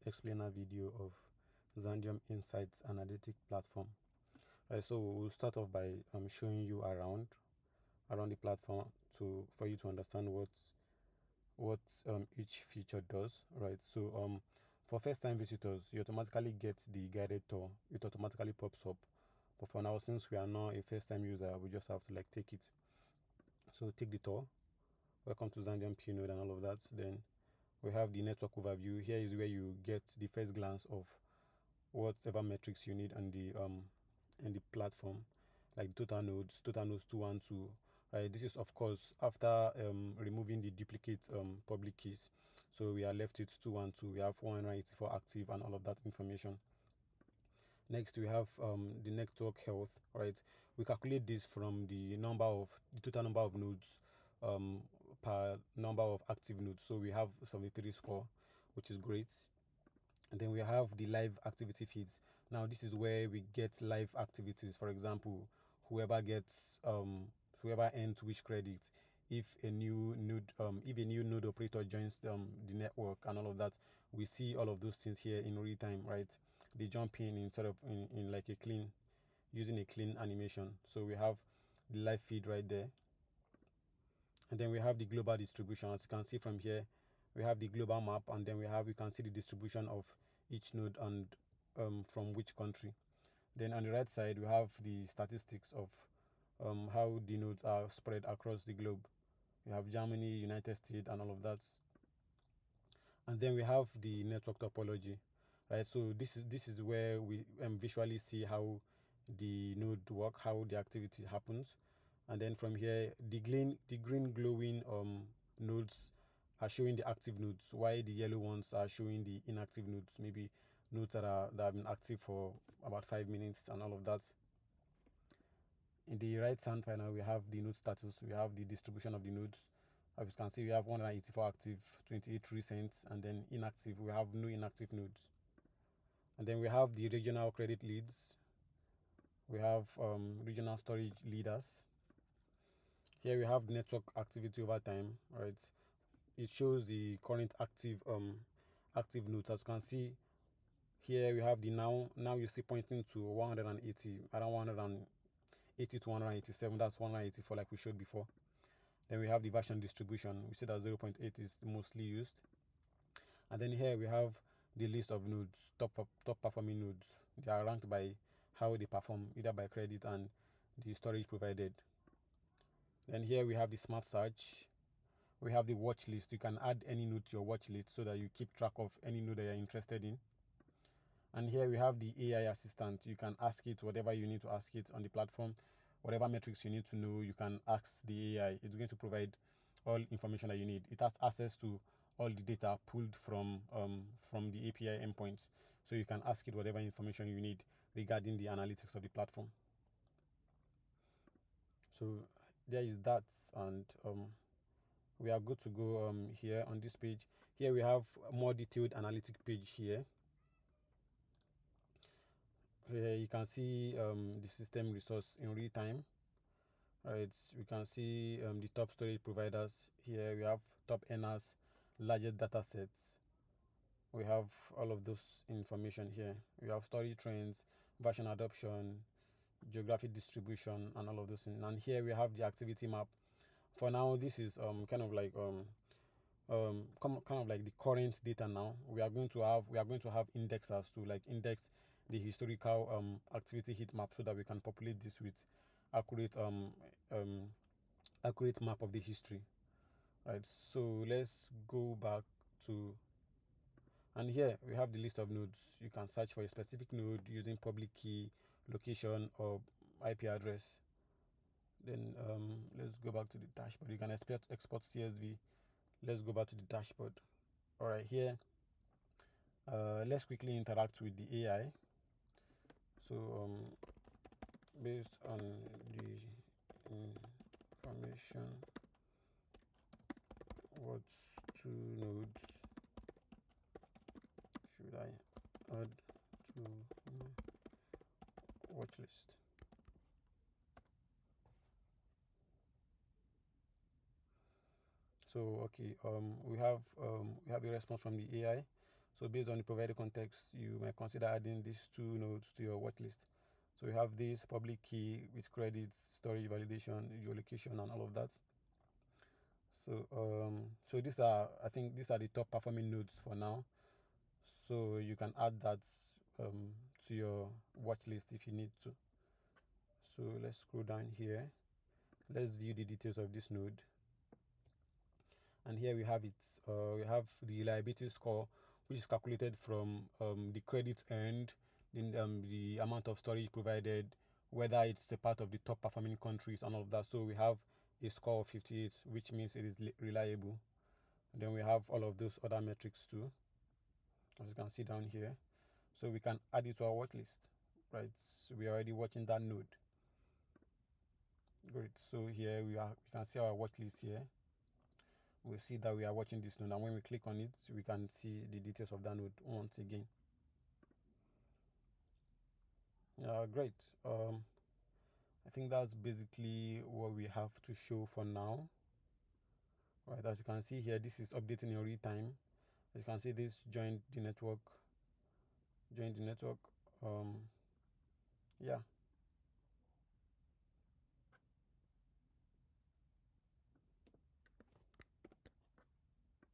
explainer video of Xandeum Insights analytic platform. So we'll start off by showing you around the platform for you to understand what each feature does. Right. So for first-time visitors, you automatically get the guided tour. It automatically pops up. But for now, since we are not a first-time user, we just have to take it. So take the tour. Welcome to Xandeum P node and all of that. Then we have the network overview. Here is where you get the first glance of whatever metrics you need on the platform, like total nodes 212. Right, this is of course after removing the duplicate public keys, so we are left with 212. We have 184 active and all of that information. Next, we have the network health. Right, we calculate this from the total number of nodes per number of active nodes. So we have 73 score, which is great. And then we have the live activity feeds. Now this is where we get live activities. For example, whoever earns which credit, if a new node operator joins the network and all of that, we see all of those things here in real time. Right, they jump in instead of in like using a clean animation. So we have the live feed right there. And then we have the global distribution. As you can see from here, we have the global map, and then we can see the distribution of each node and from which country. Then on the right side, we have the statistics of how the nodes are spread across the globe. We have Germany, United States, and all of that. And then we have the network topology, right? So this is where we visually see how the node work, how the activity happens. And then from here, the green glowing nodes are showing the active nodes, while the yellow ones are showing the inactive nodes, maybe nodes that have been active for about 5 minutes and all of that. In the right hand panel, we have the node status. We have the distribution of the nodes. As you can see, we have 184 active, 28 recent, and then inactive. We have no inactive nodes. And then we have the regional credit leads. We have regional storage leaders. Here we have network activity over time. Right, it shows the current active nodes. As you can see here, we have the now you see pointing to 180, around 180 to 187. That's 184 like we showed before. Then we have the version distribution. We see that 0.8 is mostly used. And then here we have the list of nodes, top performing nodes. They are ranked by how they perform, either by credit and the storage provided. Then here we have the smart search. We have the watch list. You can add any node to your watch list so that you keep track of any node that you're interested in. And here we have the AI assistant. You can ask it whatever you need to ask it on the platform. Whatever metrics you need to know, you can ask the AI. It's going to provide all information that you need. It has access to all the data pulled from the API endpoints. So you can ask it whatever information you need regarding the analytics of the platform. So there is that, and we are good to go here on this page. Here we have a more detailed analytic page here. Here you can see the system resource in real time. Right, we can see the top storage providers. Here we have top earners, largest data sets. We have all of those information here. We have storage trends, version adoption, geographic distribution, and all of those things. And here we have the activity map. For now, this is kind of like the current data. Now we are going to have indexers to index the historical activity heat map, so that we can populate this with accurate map of the history. Right, so let's go back to, and here we have the list of nodes. You can search for a specific node using public key, location, or IP address. Then let's go back to the dashboard. You can export CSV. Let's go back to the dashboard. All right, here let's quickly interact with the AI. So based on the information, what 2 nodes should I add to my watch list? So okay, we have a response from the AI. So based on the provided context, you might consider adding these two nodes to your watch list. So we have this public key with credits, storage validation, geolocation, and all of that. So these are, I think these are the top performing nodes for now. So you can add that to your watch list if you need to. So let's scroll down here. Let's view the details of this node. And here we have it. We have the reliability score, which is calculated from the credits earned, the amount of storage provided, whether it's a part of the top performing countries and all of that. So we have a score of 58, which means it is reliable. And then we have all of those other metrics too, as you can see down here. So we can add it to our watch list, right? So we are already watching that node. Great. So here we can see our watch list here. We'll see that we are watching this node, and when we click on it, we can see the details of that node once again. Great. I think that's basically what we have to show for now. Right, as you can see here, this is updating in real time. As you can see, this joined the network. Yeah.